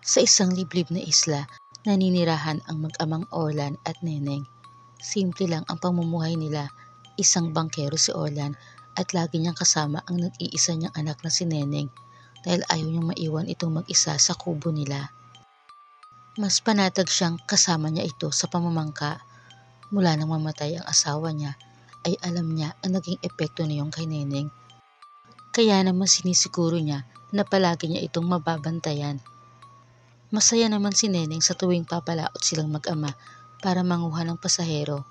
Sa isang liblib na isla, naninirahan ang mag-amang Orlan at Neneng. Simple lang ang pamumuhay nila. Isang bangkero si Orlan at lagi niyang kasama ang nag-iisa niyang anak na si Neneng dahil ayaw niyang maiwan itong mag-isa sa kubo nila. Mas panatag siyang kasama niya ito sa pamamangka. Mula nang mamatay ang asawa niya, ay alam niya ang naging epekto niyon kay Neneng. Kaya naman sinisiguro niya na palagi niya itong mababantayan. Masaya naman si Neneng sa tuwing papalaot silang mag-ama para manguha ng pasahero.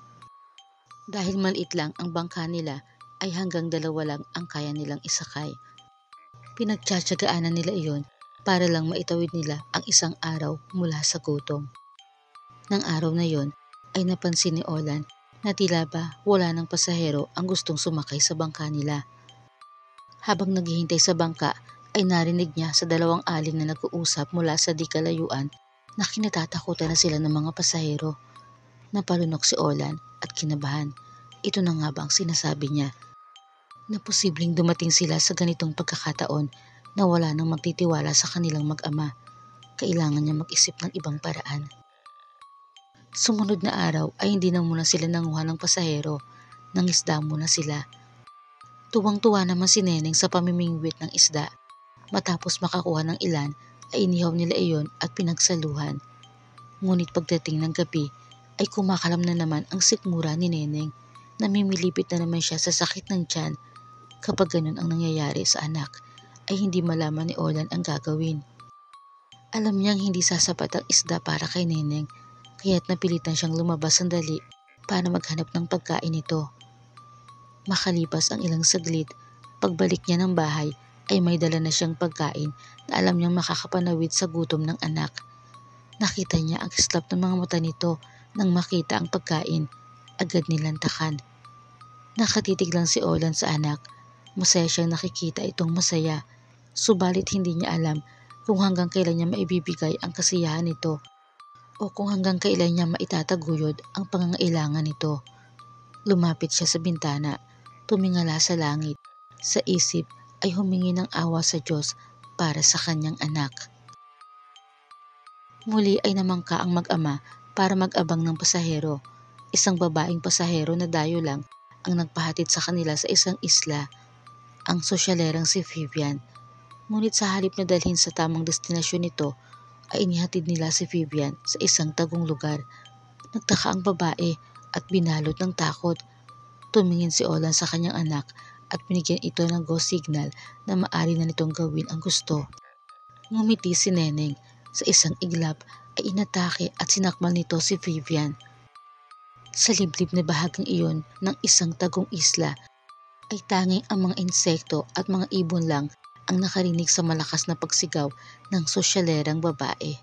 Dahil maliit lang ang bangka nila ay hanggang 2 lang ang kaya nilang isakay. Pinagtsatsagaanan nila iyon para lang maitawid nila ang isang araw mula sa gutom. Nang araw na yon ay napansin ni Orlan na tila ba wala ng pasahero ang gustong sumakay sa bangka nila. Habang naghihintay sa bangka ay narinig niya sa 2 alin na nag-uusap mula sa di kalayuan na kinatatakutan na sila ng mga pasahero. Napalunok si Orlan at kinabahan. Ito na nga ba ang sinasabi niya? Na posibleng dumating sila sa ganitong pagkakataon na wala nang magtitiwala sa kanilang mag-ama. Kailangan niya mag-isip ng ibang paraan. Sumunod na araw ay hindi na muna sila nanguha ng pasahero. Nangisda muna sila. Tuwang-tuwa naman si Neneng sa pamimingwit ng isda. Matapos makakuha ng ilan ay inihaw nila iyon at pinagsaluhan. Ngunit pagdating ng gabi ay kumakalam na naman ang sikmura ni Neneng. Namimilipit na naman siya sa sakit ng tiyan. Kapag ganun ang nangyayari sa anak ay hindi malaman ni Orlan ang gagawin. Alam niyang hindi sasapat ang isda para kay Neneng kaya't napilitan siyang lumabas sandali para maghanap ng pagkain nito. Makalipas ang ilang saglit, pagbalik niya ng bahay ay may dala na siyang pagkain na alam niyang makakapanawid sa gutom ng anak. Nakita niya ang kislap ng mga mata nito nang makita ang pagkain. Agad nilantakan. Nakatitig lang si Orlan sa anak. Masaya siyang nakikita itong masaya. Subalit hindi niya alam kung hanggang kailan niya maibibigay ang kasiyahan nito o kung hanggang kailan niya maitataguyod ang pangangailangan nito. Lumapit siya sa bintana, tumingala sa langit. Sa isip ay humingi ng awa sa Diyos para sa kanyang anak. Muli ay namangka ang mag-ama para mag-abang ng pasahero. Isang babaeng pasahero na dayo lang ang nagpahatid sa kanila sa isang isla, ang sosyalerang si Vivian. Ngunit sa halip na dalhin sa tamang destinasyon nito, ay inihatid nila si Vivian sa isang tagong lugar. Nagtaka ang babae at binalot ng takot. Tumingin si Orlan sa kanyang anak at binigyan ito ng go signal na maari na nitong gawin ang gusto. Ngumiti si Neneng. Sa isang iglap ay inatake at sinakmal nito si Vivian. Sa liblib na bahagang iyon ng isang tagong isla ay tanging ang mga insekto at mga ibon lang ang nakarinig sa malakas na pagsigaw ng sosyalerang babae.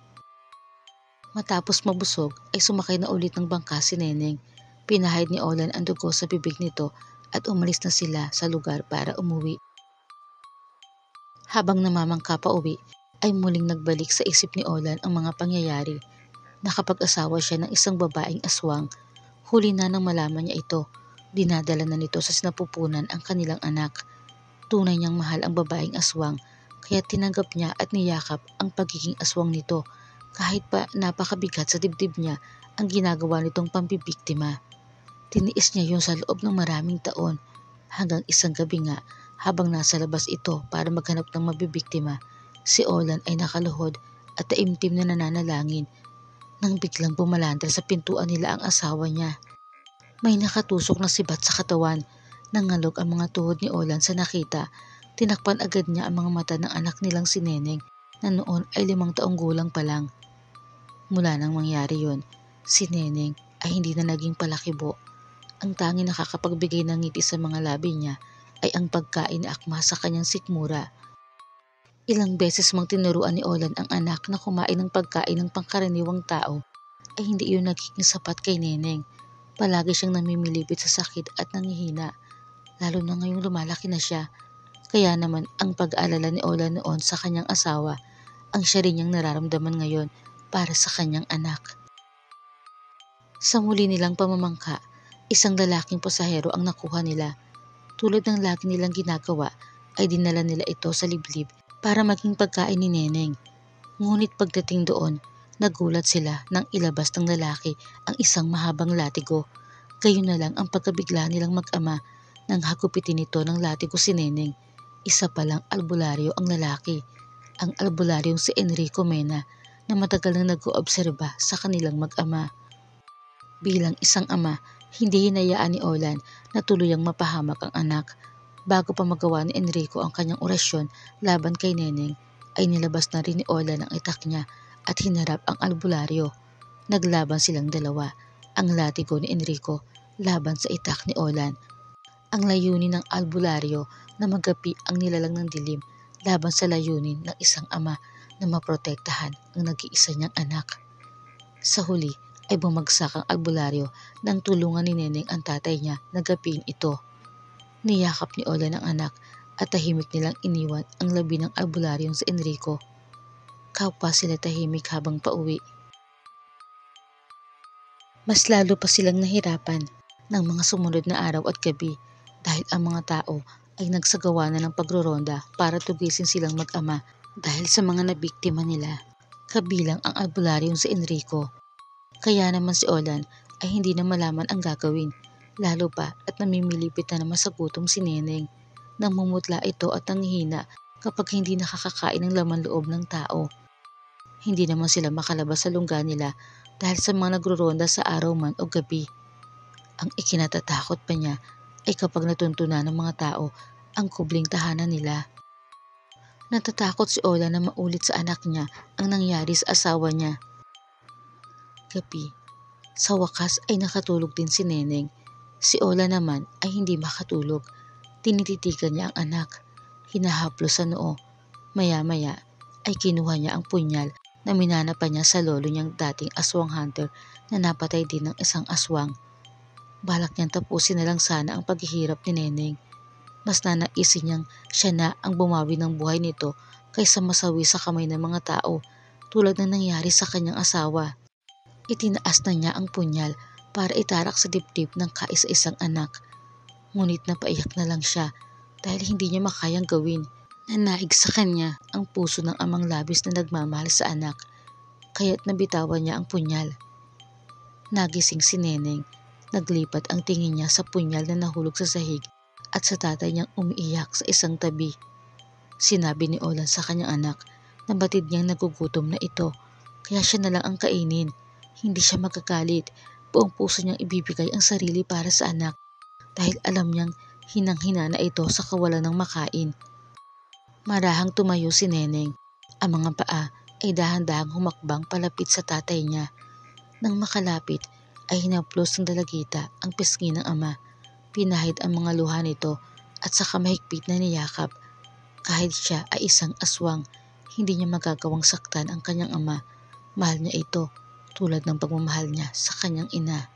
Matapos mabusog ay sumakay na ulit ng bangka si Neneng. Pinahid ni Orlan ang dugo sa bibig nito at umalis na sila sa lugar para umuwi. Habang namamangka pa uwi ay muling nagbalik sa isip ni Orlan ang mga pangyayari. Nakapag-asawa siya ng isang babaeng aswang. Huli na nang malaman niya ito, dinadala na nito sa sinapupunan ang kanilang anak. Tunay niyang mahal ang babaeng aswang kaya tinanggap niya at niyakap ang pagiging aswang nito kahit pa napakabigat sa dibdib niya ang ginagawa nitong pambibiktima. Tiniis niya yun sa loob ng maraming taon hanggang isang gabi nga habang nasa labas ito para maghanap ng mabibiktima, si Orlan ay nakaluhod at taimtim na nananalangin nang biglang bumalandra sa pintuan nila ang asawa niya. May nakatusok na sibat sa katawan. Nangalog ang mga tuhod ni Orlan sa nakita. Tinakpan agad niya ang mga mata ng anak nilang si Neneng na noon ay 5 taong gulang pa lang. Mula nang mangyari yon, si Neneng ay hindi na naging palakibo. Ang tanging nakakapagbigay ng ngiti sa mga labi niya ay ang pagkain na akma sa kanyang sikmura. Ilang beses mang tinuruan ni Orlan ang anak na kumain ng pagkain ng pangkaraniwang tao ay hindi iyon nagiging sapat kay Neneng. Palagi siyang namimilipit sa sakit at nangihina, lalo na ngayong lumalaki na siya. Kaya naman ang pag-aalala ni Orlan noon sa kanyang asawa ang siya rin niyang nararamdaman ngayon para sa kanyang anak. Sa muli nilang pamamangka, isang lalaking pasahero ang nakuha nila. Tulad ng lagi nilang ginagawa ay dinala nila ito sa liblib para maging pagkain ni Neneng. Ngunit pagdating doon, nagulat sila nang ilabas ng lalaki ang isang mahabang latigo. Gayon na lang ang pagkabigla nilang mag-ama nang hagupitin nito ng latigo si Neneng. Isa palang albularyo ang lalaki, ang albularyong si Enrico Mena na matagal nang nag-oobserba sa kanilang mag-ama. Bilang isang ama, hindi hinayaan ni Orlan na tuluyang mapahamak ang anak. Bago pa magawa ni Enrico ang kanyang orasyon laban kay Neneng, ay nilabas na rin ni Orlan ang itak niya at hinarap ang albularyo. Naglaban silang dalawa, ang latigo ni Enrico laban sa itak ni Orlan. Ang layunin ng albularyo na magapi ang nilalang ng dilim laban sa layunin ng isang ama na maprotektahan ang nag-iisa niyang anak. Sa huli ay bumagsak ang albularyo nang tulungan ni Neneng ang tatay niya na gapiin ito. Niyakap ni Orlan ang anak at tahimik nilang iniwan ang labi ng albularyong si Enrico. Kapwa sila tahimik habang pauwi. Mas lalo pa silang nahirapan ng mga sumunod na araw at gabi dahil ang mga tao ay nagsagawa na ng pagroronda para tugisin silang mag-ama dahil sa mga nabiktima nila, kabilang ang albularyong si Enrico. Kaya naman si Orlan ay hindi na malaman ang gagawin, lalo pa at namimilipit na naman sa gutom si Neneng. Namumutla ito at nanghihina kapag hindi nakakakain ng laman loob ng tao. Hindi naman sila makalabas sa lungga nila dahil sa mga nagroronda sa araw man o gabi. Ang ikinatatakot pa niya ay kapag natuntunan ng mga tao ang kubling tahanan nila. Natatakot si Orlan na maulit sa anak niya ang nangyari sa asawa niya. Gabi. Sa wakas ay nakatulog din si Neneng. Si Orlan naman ay hindi makatulog. Tinititigan niya ang anak. Hinahaplos sa noo. Maya-maya ay kinuha niya ang punyal na minanapan niya sa lolo niyang dating aswang hunter na napatay din ng isang aswang. Balak niyang tapusin na lang sana ang paghihirap ni Neneng. Mas nanaisin niyang siya na ang bumawi ng buhay nito kaysa masawi sa kamay ng mga tao tulad ng nangyari sa kanyang asawa. Itinaas na niya ang punyal para itarak sa dibdib ng kaisa-isang anak. Ngunit napaiyak na lang siya dahil hindi niya makayang gawin. Nanaig sa kanya ang puso ng amang labis na nagmamahal sa anak, kaya't nabitawan niya ang punyal. Nagising si Neneng. Naglipat ang tingin niya sa punyal na nahulog sa sahig at sa tatay niyang umiiyak sa isang tabi. Sinabi ni Orlan sa kanyang anak na batid niyang nagugutom na ito, kaya siya na lang ang kainin. Hindi siya magagalit. Buong puso niyang ibibigay ang sarili para sa anak dahil alam niyang hinang-hina na ito sa kawalan ng makain. Marahang tumayo si Neneng. Ang mga paa ay dahan-dahang humakbang palapit sa tatay niya. Nang makalapit ay hinaplos ng dalagita ang pisngi ng ama. Pinahid ang mga luha nito at saka mahigpit na niyakap. Kahit siya ay isang aswang, hindi niya magagawang saktan ang kanyang ama. Mahal niya ito tulad ng pagmamahal niya sa kanyang ina.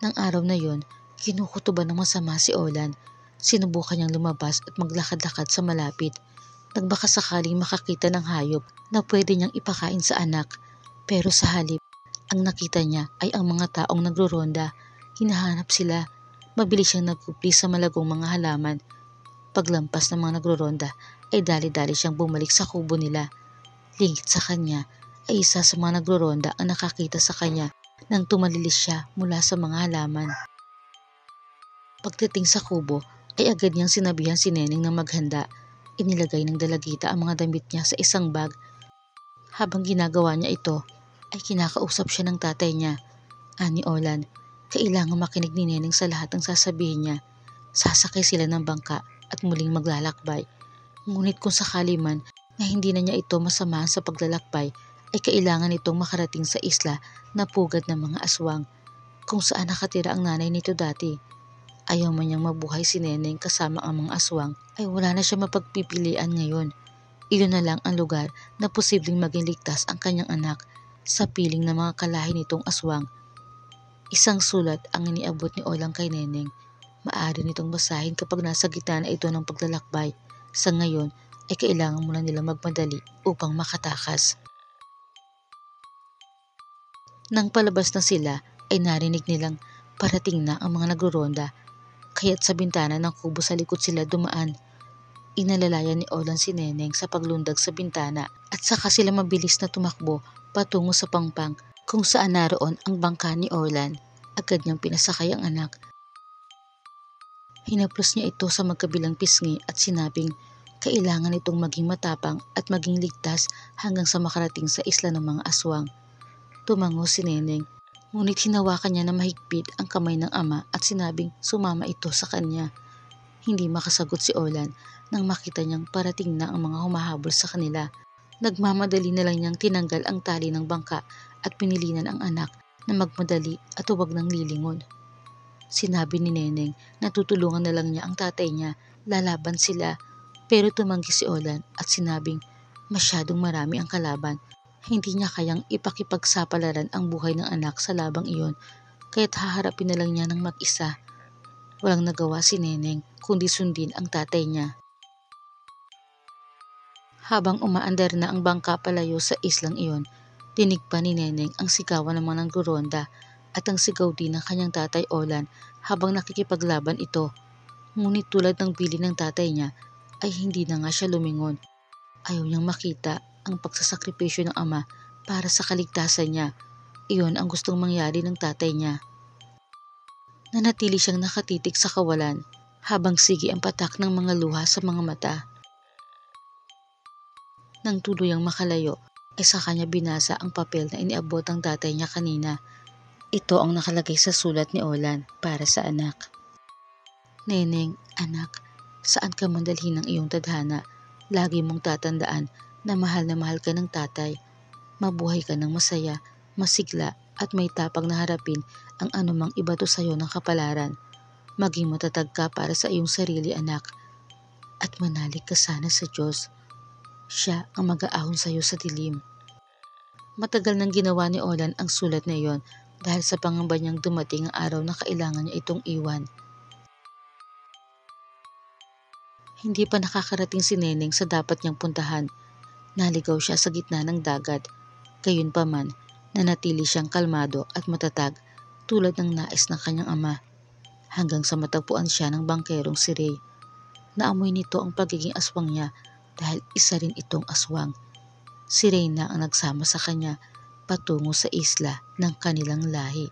Nang araw na yon, kinukutuban ng masama si Orlan. Sinubukan niyang lumabas at maglakad-lakad sa malapit. Nagbaka sakaling makakita ng hayop na pwede niyang ipakain sa anak. Pero sa halip, ang nakita niya ay ang mga taong nagroronda. Hinahanap sila. Mabilis siyang nagkupli sa malagong mga halaman. Paglampas ng mga nagroronda ay dali-dali siyang bumalik sa kubo nila. Lingit sa kanya ay isa sa mga nagroronda ang nakakita sa kanya nang tumalilis siya mula sa mga halaman. Pagdating sa kubo ay agad niyang sinabihan si Neneng na maghanda. Inilagay ng dalagita ang mga damit niya sa isang bag. Habang ginagawa niya ito ay kinakausap siya ng tatay niya. Ani Orlan, kailangan makinig ni Neneng sa lahat ng sasabihin niya. Sasakay sila ng bangka at muling maglalakbay. Ngunit kung sakali man na hindi na niya ito masamahan sa paglalakbay, ay kailangan itong makarating sa isla na pugad ng mga aswang, kung saan nakatira ang nanay nito dati. Ayaw man niyang mabuhay si Neneng kasama ang mga aswang, ay wala na siya mapagpipilian ngayon. Iyon na lang ang lugar na posibleng maging ligtas ang kanyang anak sa piling ng mga kalahi nitong aswang. Isang sulat ang iniabot ni Orlan kay Neneng. Maaari nitong basahin kapag nasa gitna na ito ng paglalakbay. Sa ngayon ay kailangan muna nila magmadali upang makatakas. Nang palabas na sila ay narinig nilang parating na ang mga nagroronda, kaya't sa bintana ng kubo sa likod sila dumaan. Inalalayan ni Olan si Neneng sa paglundag sa bintana at saka sila mabilis na tumakbo patungo sa pangpang kung saan naroon ang bangka ni Orlan. Agad niyang pinasakay ang anak. Hinaplos niya ito sa magkabilang pisngi at sinabing kailangan itong maging matapang at maging ligtas hanggang sa makarating sa isla ng mga aswang. Tumango si Neneng, ngunit hinawakan niya na mahigpit ang kamay ng ama at sinabing sumama ito sa kanya. Hindi makasagot si Orlan nang makita niyang parating na ang mga humahabol sa kanila. Nagmamadali na lang niyang tinanggal ang tali ng bangka at pinilinan ang anak na magmadali at huwag nang lilingon. Sinabi ni Neneng na tutulungan na lang niya ang tatay niya, lalaban sila, pero tumanggi si Orlan at sinabing masyadong marami ang kalaban. Hindi niya kayang ipakipagsapalaran ang buhay ng anak sa labang iyon, kaya't haharapin na lang niya ng mag-isa. Walang nagawa si Neneng kundi sundin ang tatay niya. Habang umaandar na ang bangka palayo sa islang iyon, dinig pa ni Neneng ang sigawan ng mga nangguronda at ang sigaw din ng kanyang tatay Orlan habang nakikipaglaban ito. Ngunit tulad ng bili ng tatay niya ay hindi na nga siya lumingon. Ayaw niyang makita ang pagsasakripisyo ng ama para sa kaligtasan niya. Iyon ang gustong mangyari ng tatay niya. Nanatili siyang nakatitig sa kawalan habang sige ang patak ng mga luha sa mga mata. Nang tuluyang makalayo ay sa kanya binasa ang papel na iniabot ng tatay niya kanina. Ito ang nakalagay sa sulat ni Orlan para sa anak. Neneng, anak, saan ka man dalhin ng iyong tadhana, lagi mong tatandaan na mahal ka ng tatay. Mabuhay ka ng masaya, masigla at may tapang na harapin ang anumang ibato sa iyo ng kapalaran. Maging matatag ka para sa iyong sarili, anak, at manalig ka sana sa Diyos. Siya ang mag-aahon sa iyo sa dilim. Matagal nang ginawa ni Orlan ang sulat na iyon dahil sa pangamba niyang dumating ang araw na kailangan niya itong iwan. Hindi pa nakakarating si Neneng sa dapat niyang puntahan. Naligaw siya sa gitna ng dagat. Gayunpaman, nanatili siyang kalmado at matatag tulad ng nais ng kanyang ama. Hanggang sa matagpuan siya ng bangkerong si Ray. Naamoy nito ang pagiging aswang niya dahil isa rin itong aswang. Si Reyna ang nagsama sa kanya patungo sa isla ng kanilang lahi.